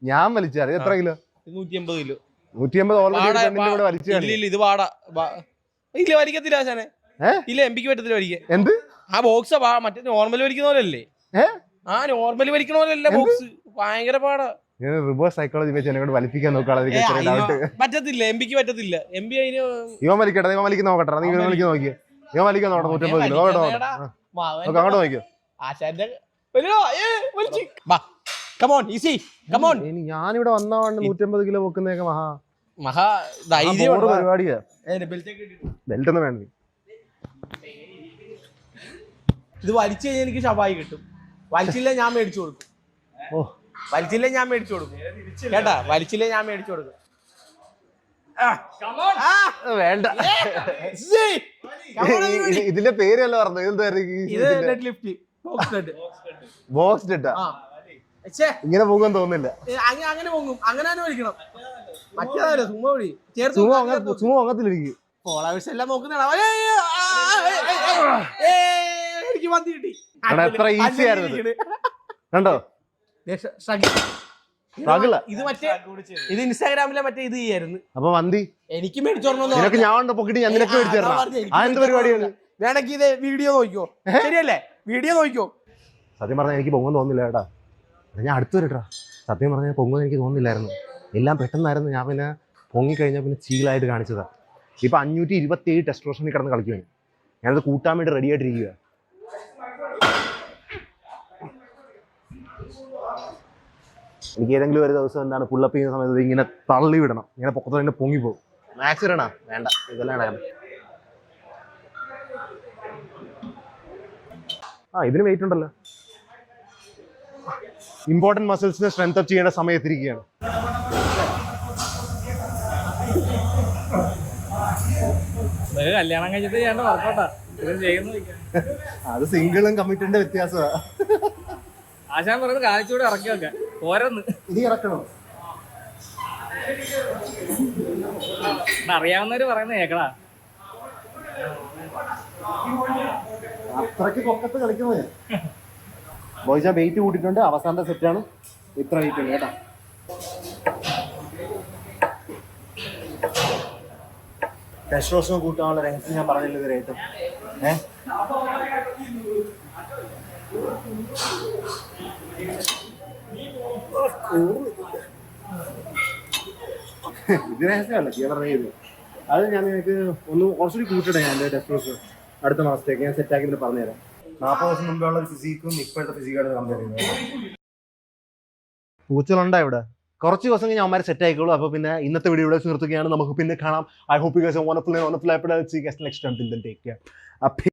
ഞാൻ വലിച്ച എത്ര കിലോ? 150 കിലോ. 150 ഓൾറെഡി വലിച്ചു. ഇത് പാടാ ഇല്ല, വലിക്കത്തില്ല ആശാനെ. ഇല്ല, എംപിക്ക് പറ്റത്തില്ല വലിക്കാൻ. എന്ത് ആ ബോക്സ് മറ്റേ നോർമൽ വലിക്കുന്ന പോലല്ലേ? ആ നോർമൽ വലിക്കണ പോലല്ല ബോക്സ്, ഭയങ്കര പാടാ. റിവേഴ്സ് സൈക്കോളജി വെച്ച് എന്നെ വലിപ്പിക്കാൻ പറ്റത്തില്ല, എംപിക്ക് പറ്റത്തില്ല. എംപി അതിന് ഇവൻ വലിക്കട്ടെ, ഇവൻ വലിക്കുന്ന നോക്കട്ടെ. നീ വലിക്കാൻ നോക്കിയോ? ഇവൻ വലിക്കാൻ നോക്കട്ടെ. 150 കിലോ അങ്ങോട്ട് നോക്കിയോ? ആശാന്റെ ഞാനിവിടെ വന്നതാണ് 150 കിലോ വെക്കുന്നേക്കെ മഹാ പരിപാടിയാ. ബെൽറ്റ് ഒന്നും വേണ്ട. ഇത് വലിച്ചു കഴിഞ്ഞാൽ എനിക്ക് ഷവായി കിട്ടും. വലിച്ചില്ലേ ഞാൻ മേടിച്ചു കൊടുക്കും. വലിച്ചില്ലേ ഞാൻ മേടിച്ചു കൊടുക്കും കേട്ടാ. വലിച്ചില്ലേ ഞാൻ മേടിച്ചു കൊടുക്കും. വേണ്ട, ഇതിന്റെ പേരല്ല പറഞ്ഞു. ബോക്സ് ഡെഡ് ഇങ്ങനെ പോകാൻ തോന്നുന്നില്ല. അങ്ങനെ പൊങ്ങും, അങ്ങനെ വലിക്കണം. മറ്റേതല്ല സുമോ വിളി സുമോ അങ്ങത്തിലിരിക്കും. ഫോളോവേഴ്സ് എല്ലാം നോക്കുന്നതാണ്. എനിക്ക് വന്തി കിട്ടി. എത്ര ഈസി ആയിരുന്നു കണ്ടോ? ഇത് മറ്റേ ഇത് ഇൻസ്റ്റാഗ്രാമിലെ മറ്റേ ഇത് ചെയ്യായിരുന്നു. അപ്പൊ വന്തി എനിക്ക് മേടിച്ചോർണോ? ഞാൻ പൊക്കിട്ട് ഞാൻ നിനക്ക് മേടിച്ചു എന്ത് പരിപാടിയാണ്? വേണമെങ്കിൽ ഇത് വീഡിയോ നോക്കിയോ, ശരിയല്ലേ? വീഡിയോ നോക്കിയോ. സത്യം പറഞ്ഞാൽ എനിക്ക് പൊങ്ങും തോന്നില്ല കേട്ടാ. ഞാൻ അടുത്ത് വരട്ടാ. സത്യം പറഞ്ഞാൽ പൊങ്ങുമെന്ന് എനിക്ക് തോന്നുന്നില്ലായിരുന്നു. എല്ലാം പെട്ടെന്നായിരുന്നു. ഞാൻ പിന്നെ പൊങ്ങിക്കഴിഞ്ഞാൽ പിന്നെ ചീലായിട്ട് കാണിച്ചതാ. ഇപ്പൊ 527 ടെസ്റ്റോസ്റ്ററോണിൽ കിടന്ന് കളിക്കുവാൻ. ഞാനത് കൂട്ടാൻ വേണ്ടി റെഡി ആയിട്ടിരിക്കുക. എനിക്ക് ഏതെങ്കിലും ഒരു ദിവസം എന്താണ് പുള്ളപ്പ് ചെയ്യുന്ന സമയത്ത് ഇങ്ങനെ തള്ളി വിടണം. ഇങ്ങനെ പൊക്കത്ത് തന്നെ പൊങ്ങിപ്പോകും. മാക്സ് ഇടണ വേണ്ട, ഇതെല്ലാം ഇതിന് വെയിറ്റ് ഉണ്ടല്ലോ. ഇമ്പോർട്ടന്റ് മസിൽസിനെ സ്ട്രെങ്ത് അപ്പ് ചെയ്യേണ്ട സമയത്തിരിക്കുകയാണ്. കല്യാണം കഴിഞ്ഞിട്ട് അത് സിംഗിളും കമ്മിറ്റഡിന്റെ വ്യത്യാസമാണ്. ആശാൻ പറയുന്നത് കാണിച്ചൂടെ ഇറക്കി വെക്കാൻ ഓരോന്ന് ഇനി ഇറക്കണം. അറിയാവുന്നവര് പറയുന്ന കേക്കടാ. അത്രക്ക് പൊക്കത്ത് കളിക്കുന്നത്. ബോയ്സ് ആ വെയിറ്റ് കൂട്ടിയിട്ടുണ്ട്. അവസാനത്തെ സെറ്റാണ്. ഇത്ര വെയിറ്റ് ഉണ്ട് കേട്ടാ. ടെസ്റ്റോസ്റ്ററോൺ കൂട്ടാനുള്ള രഹസ്യം ഞാൻ പറഞ്ഞില്ല ഇതുവരെയായിട്ടും. ഇത് രഹസ്യമല്ല ഞാൻ പറഞ്ഞത്. അത് ഞാൻ നിനക്ക് ഒന്ന് കുറച്ചുകൂടി കൂട്ടിട്ടെ. ഞാൻ എൻ്റെ ടെസ്റ്റോസ്റ്ററോൺ അടുത്ത മാസത്തേക്ക് ഞാൻ സെറ്റാക്കി പിന്നെ പറഞ്ഞുതരാം. 40 വർഷം മുമ്പുള്ള ഒരു ഫിസിക്കും ഇപ്പോഴത്തെ ഫിസിക്കായിട്ട് കമ്പയർ ചെയ്യുന്നത്. പൂച്ചകളുണ്ടാ ഇവിടെ? കുറച്ച് ദിവസം കഴിഞ്ഞ് അവന്മാരെ സെറ്റ് ആയിക്കോളൂ. അപ്പോൾ പിന്നെ ഇന്നത്തെ വീഡിയോ ഇവിടെ നിർത്തുകയാണ്. നമുക്ക് പിന്നെ കാണാം. I hope you guys are wonderful next time. Till then take care.